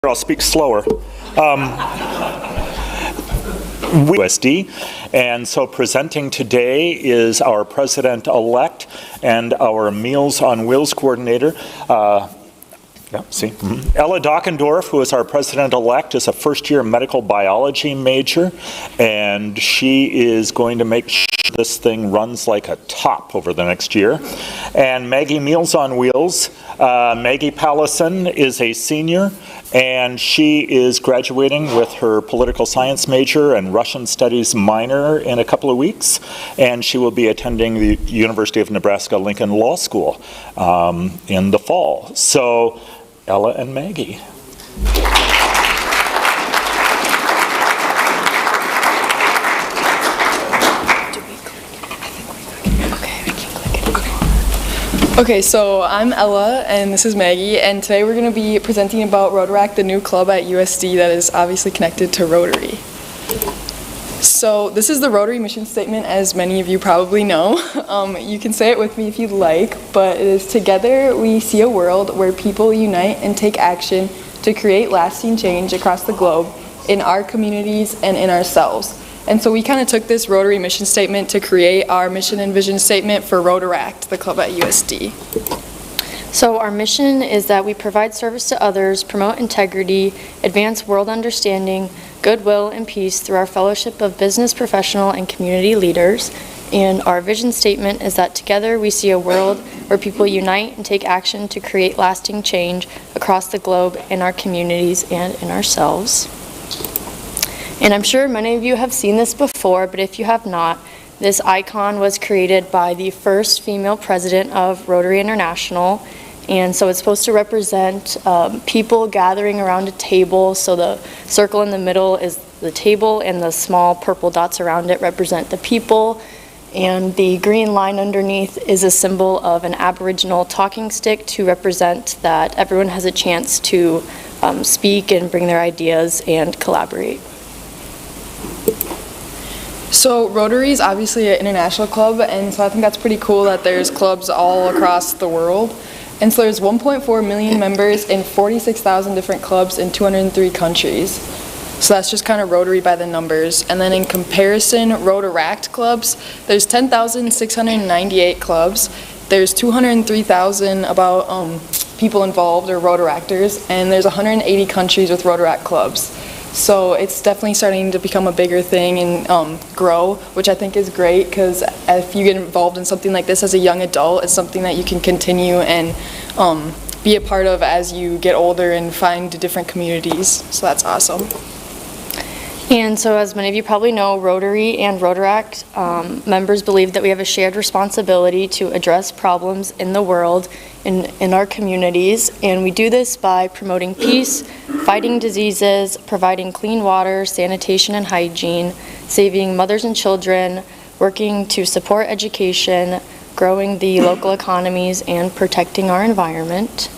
I'll speak slower. USD, and so presenting today is our president-elect and our Meals on Wheels coordinator. Ella Dockendorf, who is our president-elect, is a first-year medical biology major, and she is going to make sure this thing runs like a top over the next year. And Maggie Meals on Wheels, Maggie Pallesen is a senior, and she is graduating with her political science major and Russian studies minor in a couple of weeks, and she will be attending the University of Nebraska-Lincoln Law School in the fall. So, Ella and Maggie. Okay, so I'm Ella, and this is Maggie, and today we're going to be presenting about Rotaract, the new club at USD that is obviously connected to Rotary. So this is the Rotary mission statement, as many of you probably know. You can say it with me if you'd like, but it is: together we see a world where people unite and take action to create lasting change across the globe, in our communities and in ourselves. And so we kind of took this Rotary mission statement to create our mission and vision statement for Rotaract, the club at USD. So our mission is that we provide service to others, promote integrity, advance world understanding, goodwill, and peace through our fellowship of business, professional, and community leaders. And our vision statement is that together we see a world where people unite and take action to create lasting change across the globe, in our communities and in ourselves. And I'm sure many of you have seen this before, but if you have not, this icon was created by the first female president of Rotary International. And so it's supposed to represent people gathering around a table. So the circle in the middle is the table, and the small purple dots around it represent the people. And the green line underneath is a symbol of an Aboriginal talking stick to represent that everyone has a chance to speak and bring their ideas and collaborate. So Rotary is obviously an international club, and so I think that's pretty cool that there's clubs all across the world. And so there's 1.4 million members in 46,000 different clubs in 203 countries. So that's just kind of Rotary by the numbers. And then in comparison, Rotaract clubs, there's 10,698 clubs. There's 203,000 about people involved, or Rotaractors, and there's 180 countries with Rotaract clubs. So it's definitely starting to become a bigger thing and grow, which I think is great, because if you get involved in something like this as a young adult, it's something that you can continue and be a part of as you get older and find different communities. So that's awesome. And so, as many of you probably know, Rotary and Rotaract members believe that we have a shared responsibility to address problems in the world, in our communities, and we do this by promoting peace, fighting diseases, providing clean water, sanitation and hygiene, saving mothers and children, working to support education, growing the local economies, and protecting our environment.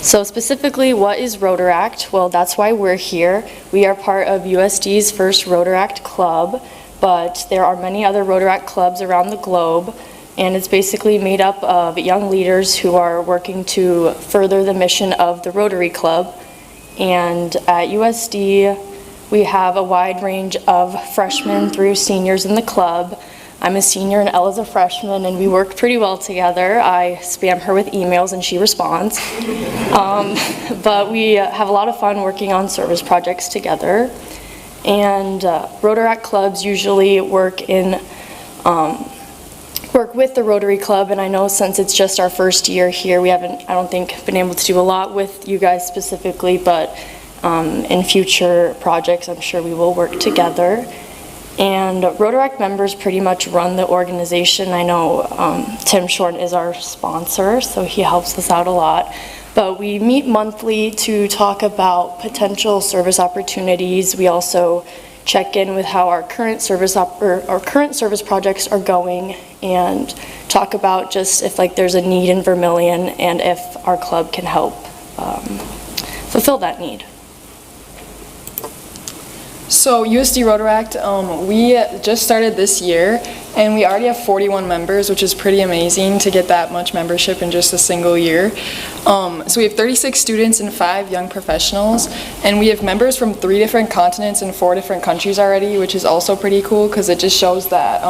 So specifically, what is Rotaract? Well, that's why we're here. We are part of USD's first Rotaract Club, but there are many other Rotaract clubs around the globe, and it's basically made up of young leaders who are working to further the mission of the Rotary Club. And at USD, we have a wide range of freshmen through seniors in the club. I'm a senior and Ella's a freshman, and we work pretty well together. I spam her with emails and she responds. But we have a lot of fun working on service projects together. And Rotaract clubs usually work with the Rotary Club, and I know since it's just our first year here, we haven't, I don't think, been able to do a lot with you guys specifically, but in future projects, I'm sure we will work together. And Rotaract members pretty much run the organization. I know Tim Shorten is our sponsor, so he helps us out a lot. But we meet monthly to talk about potential service opportunities. We also check in with how our current service projects are going, and talk about just if there's a need in Vermillion and if our club can help fulfill that need. So USD Rotaract, we just started this year, and we already have 41 members, which is pretty amazing to get that much membership in just a single year. So we have 36 students and 5 young professionals, and we have members from 3 different continents and 4 different countries already, which is also pretty cool because it just shows that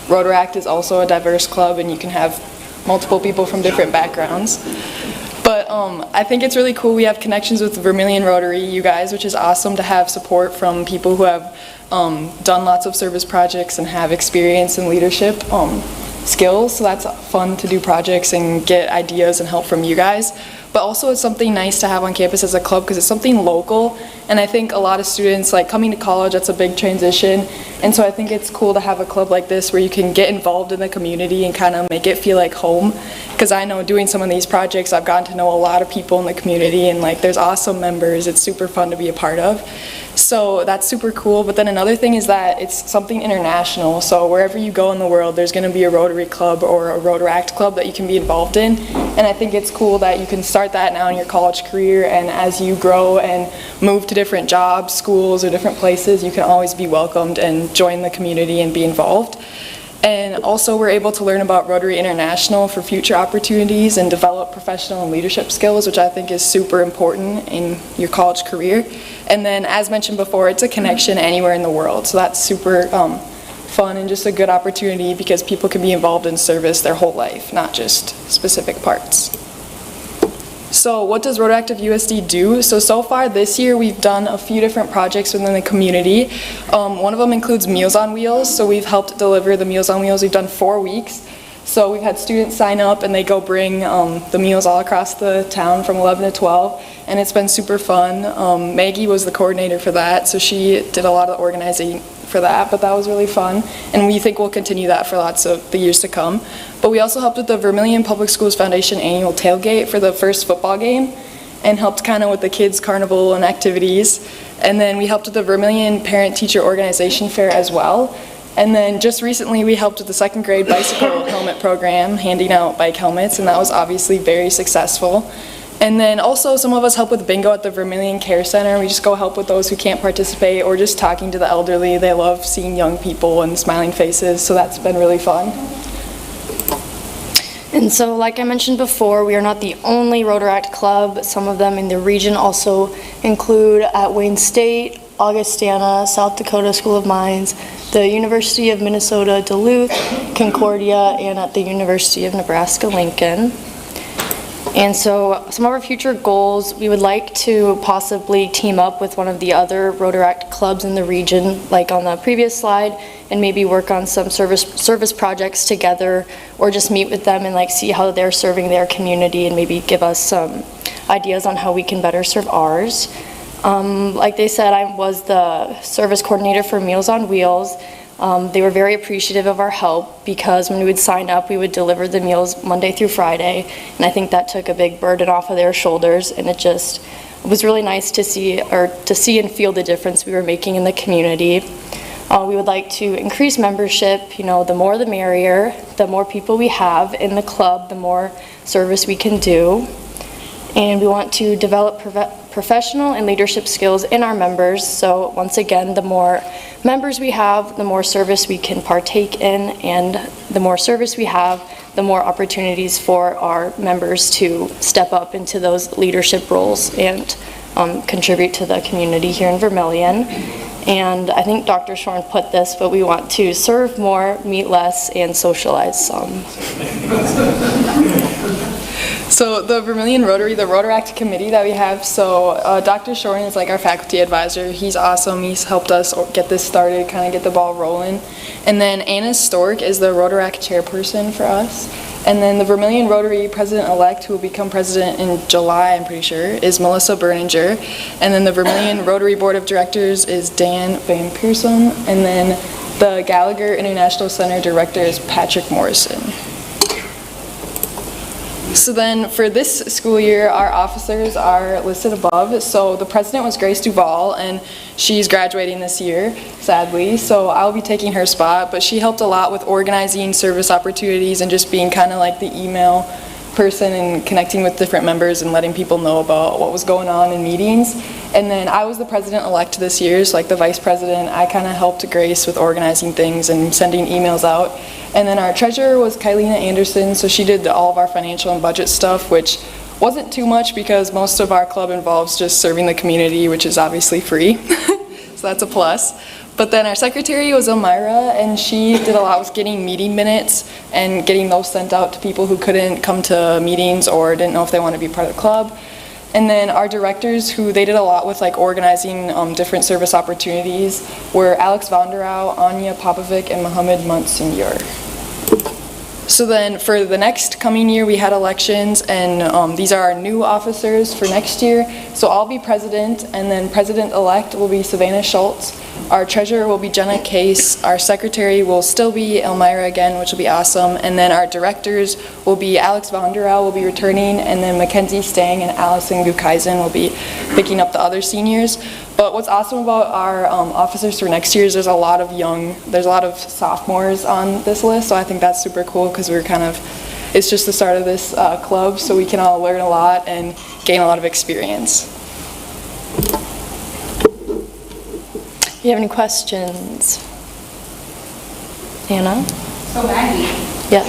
Rotaract is also a diverse club and you can have multiple people from different backgrounds. But I think it's really cool. We have connections with Vermillion Rotary, you guys, which is awesome to have support from people who have done lots of service projects and have experience in leadership skills. So that's fun to do projects and get ideas and help from you guys. But also it's something nice to have on campus as a club because it's something local. And I think a lot of students, like coming to college, that's a big transition. And so I think it's cool to have a club like this where you can get involved in the community and kind of make it feel like home. Because I know doing some of these projects, I've gotten to know a lot of people in the community, and like there's awesome members. It's super fun to be a part of. So that's super cool. But then another thing is that it's something international. So wherever you go in the world, there's going to be a Rotary Club or a Rotaract Club that you can be involved in. And I think it's cool that you can start that now in your college career, and as you grow and move to different jobs, schools, or different places, you can always be welcomed and join the community and be involved. And also we're able to learn about Rotary International for future opportunities and develop professional and leadership skills, which I think is super important in your college career. And then as mentioned before, it's a connection anywhere in the world. So that's super fun and just a good opportunity because people can be involved in service their whole life, not just specific parts. So what does Rotaract USD do? So far this year we've done a few different projects within the community. One of them includes Meals on Wheels. So we've helped deliver the Meals on Wheels. We've done 4 weeks. So we've had students sign up and they go bring the meals all across the town from 11 to 12. And it's been super fun. Maggie was the coordinator for that, so she did a lot of the organizing for that, but that was really fun. And we think we'll continue that for lots of the years to come. But we also helped with the Vermillion Public Schools Foundation annual tailgate for the first football game and helped kind of with the kids' carnival and activities. And then we helped with the Vermillion Parent Teacher Organization Fair as well. And then just recently we helped with the 2nd grade bicycle helmet program, handing out bike helmets, and that was obviously very successful. And then also some of us help with bingo at the Vermillion Care Center. We just go help with those who can't participate or just talking to the elderly. They love seeing young people and smiling faces, so that's been really fun. And so, like I mentioned before, we are not the only Rotaract Club. Some of them in the region also include at Wayne State, Augustana, South Dakota School of Mines, the University of Minnesota Duluth, Concordia, and at the University of Nebraska-Lincoln. And so some of our future goals, we would like to possibly team up with one of the other Rotaract clubs in the region, like on the previous slide, and maybe work on some service projects together, or just meet with them and like see how they're serving their community and maybe give us some ideas on how we can better serve ours. Like they said, I was the service coordinator for Meals on Wheels. They were very appreciative of our help because when we would sign up, we would deliver the meals Monday through Friday, and I think that took a big burden off of their shoulders, and it was really nice to see and feel the difference we were making in the community. We would like to increase membership. You know, the more the merrier. The more people we have in the club, the more service we can do. And we want to develop professional and leadership skills in our members. So once again, the more members we have, the more service we can partake in, and the more service we have, the more opportunities for our members to step up into those leadership roles and contribute to the community here in Vermillion. And I think Dr. Shorn put this, but we want to serve more, meet less, and socialize some. So the Vermillion Rotary, the Rotaract committee that we have, so Dr. Shorn is like our faculty advisor. He's awesome. He's helped us get this started, kind of get the ball rolling. And then Anna Stork is the Rotaract chairperson for us. And then the Vermillion Rotary president-elect, who will become president in July, I'm pretty sure, is Melissa Berninger. And then the Vermillion Rotary Board of Directors is Dan Van Pearson. And then the Gallagher International Center director is Patrick Morrison. So then for this school year, our officers are listed above. So the president was Grace Duval, and she's graduating this year, sadly. So I'll be taking her spot, but she helped a lot with organizing service opportunities and just being kind of like the email person and connecting with different members and letting people know about what was going on in meetings. And then I was the president-elect this year, so like the vice president, I kind of helped Grace with organizing things and sending emails out. And then our treasurer was Kylena Anderson, so she did all of our financial and budget stuff, which wasn't too much because most of our club involves just serving the community, which is obviously free, so that's a plus. But then our secretary was Elmira, and she did a lot with getting meeting minutes and getting those sent out to people who couldn't come to meetings or didn't know if they wanted to be part of the club. And then our directors, who they did a lot with like organizing different service opportunities, were Alex Vonderau, Anya Popovic, and Mohammed Monsignor. So then for the next coming year, we had elections, and these are our new officers for next year. So I'll be president, and then president-elect will be Savannah Schultz. Our treasurer will be Jenna Case. Our secretary will still be Elmira again, which will be awesome. And then our directors will be Alex Vonderau will be returning, and then Mackenzie Stang and Allison Gukaisen will be picking up the other seniors. But what's awesome about our officers for next year is there's a lot of sophomores on this list, so I think that's super cool because it's just the start of this club, so we can all learn a lot and gain a lot of experience. Do you have any questions? Anna? So Maggie, Yes.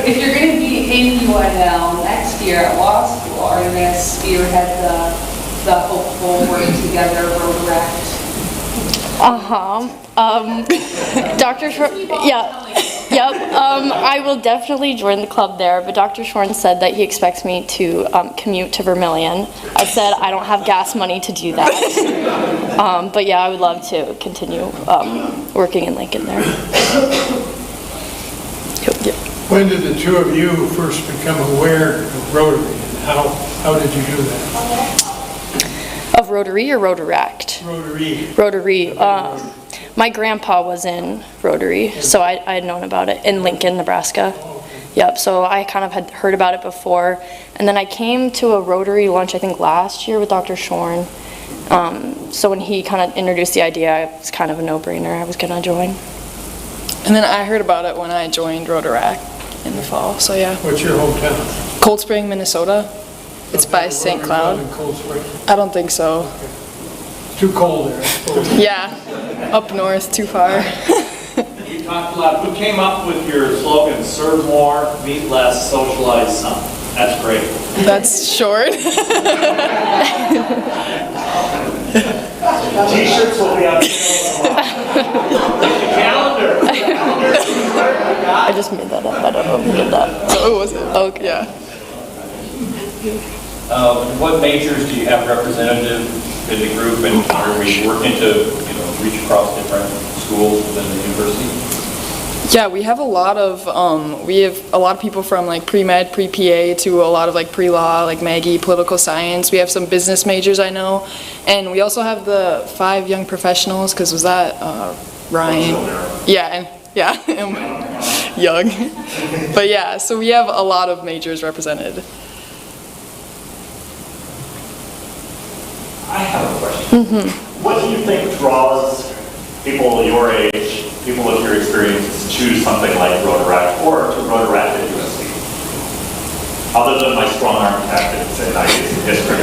if you're gonna be in UNL next year at law school, are you gonna spearhead the hopeful work together Rotaract? Dr. Shorn, I will definitely join the club there, but Dr. Shorn said that he expects me to commute to Vermillion. I said I don't have gas money to do that. But yeah, I would love to continue working in Lincoln there. Yep. When did the two of you first become aware of Rotary, and how did you do that? Of Rotary or Rotaract? Rotary. My grandpa was in Rotary, so I had known about it in Lincoln, Nebraska. Yep, so I kind of had heard about it before. And then I came to a Rotary lunch, I think last year with Dr. Shorn. So when he kind of introduced the idea, it was kind of a no-brainer. I was going to join. And then I heard about it when I joined Rotaract in the fall, so yeah. What's your hometown? Cold Spring, Minnesota. It's by St. Cloud. In Cold Spring? I don't think so. It's too cold there, I suppose. Yeah, up north, too far. You talked a lot. Who came up with your slogan, serve more, meet less, socialize some? That's great. That's short. T-shirts will be on Calendar. I just made that up. I don't know who did that. Oh, was it? Oh, yeah. What majors do you have representative in the group, and are we working to reach across different schools within the university? Yeah, we have a lot of people from like pre-med, pre-PA to a lot of like pre-law, like Maggie, political science. We have some business majors I know, and we also have the 5 young professionals, because was that Ryan? Yeah, and young. But yeah, so we have a lot of majors represented. I have a question. Mm-hmm. What do you think draws people your age, people with your experience, to choose something like Rotaract or to Rotaract at USD? Other than my strong arm tactics and ideas in history.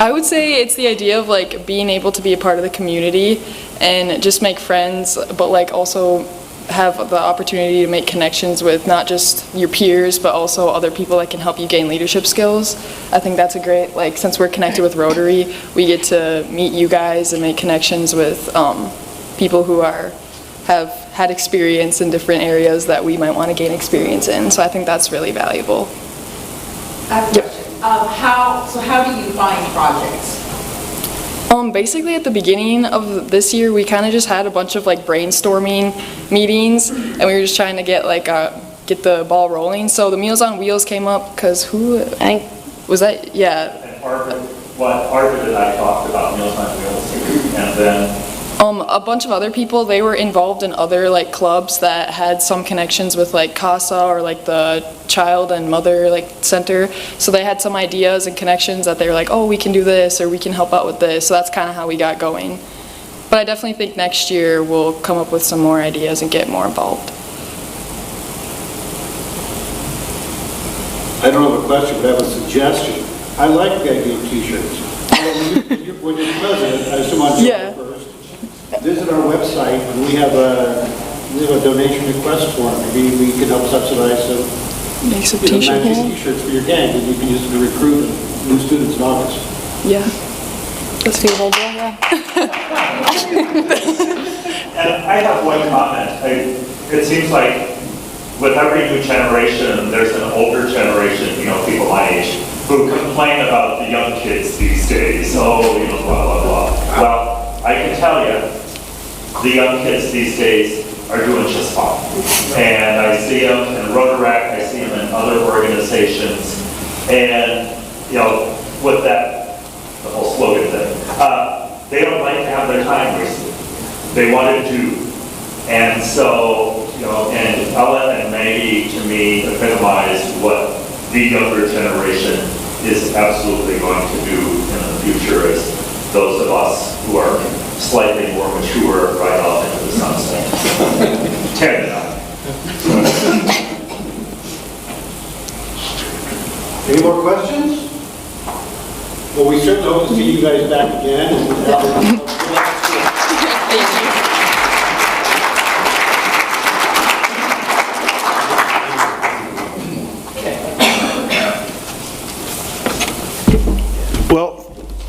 I would say it's the idea of like being able to be a part of the community and just make friends, but like also have the opportunity to make connections with not just your peers, but also other people that can help you gain leadership skills. I think that's a great, like, since we're connected with Rotary, we get to meet you guys and make connections with people who have had experience in different areas that we might want to gain experience in. So I think that's really valuable. I have a question. How do you find projects? Basically at the beginning of this year, we kind of just had a bunch of like brainstorming meetings, and we were just trying to get the ball rolling. So the Meals on Wheels came up because was that? Yeah. And Arvid and I talked about Meals on Wheels, and then a bunch of other people, they were involved in other like clubs that had some connections with like CASA or like the child and mother like center. So they had some ideas and connections that they were like, oh, we can do this or we can help out with this. So that's kind of how we got going. But I definitely think next year we'll come up with some more ideas and get more involved. I don't have a question, but I have a suggestion. I like the idea of t-shirts. When you're president, I assume on Yeah. July 1st, visit our website, and we have a donation request form. Maybe we can help subsidize some Make some matching t-shirts. t-shirts for your gang, and you can use it to recruit new students in August. Yeah. That's a good idea, yeah. And I have one comment. It seems like with every new generation, there's an older generation, people my age, who complain about the young kids these days. Oh, blah, blah, blah. Well, I can tell you, the young kids these days are doing just fine. And I see them in Rotaract, I see them in other organizations. And, with that, the whole slogan thing, they don't like to have their time wasted. They want to do. And so, and Ella and Maggie, to me, epitomize what the younger generation is absolutely going to do in the future as those of us who are slightly more mature ride off into the sunset. Ted and I. Any more questions? Well, we certainly hope to see you guys back again. Well,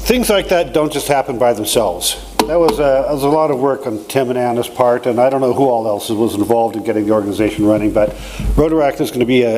things like that don't just happen by themselves. That was a lot of work on Tim and Anna's part, and I don't know who all else was involved in getting the organization running, but Rotaract is going to be a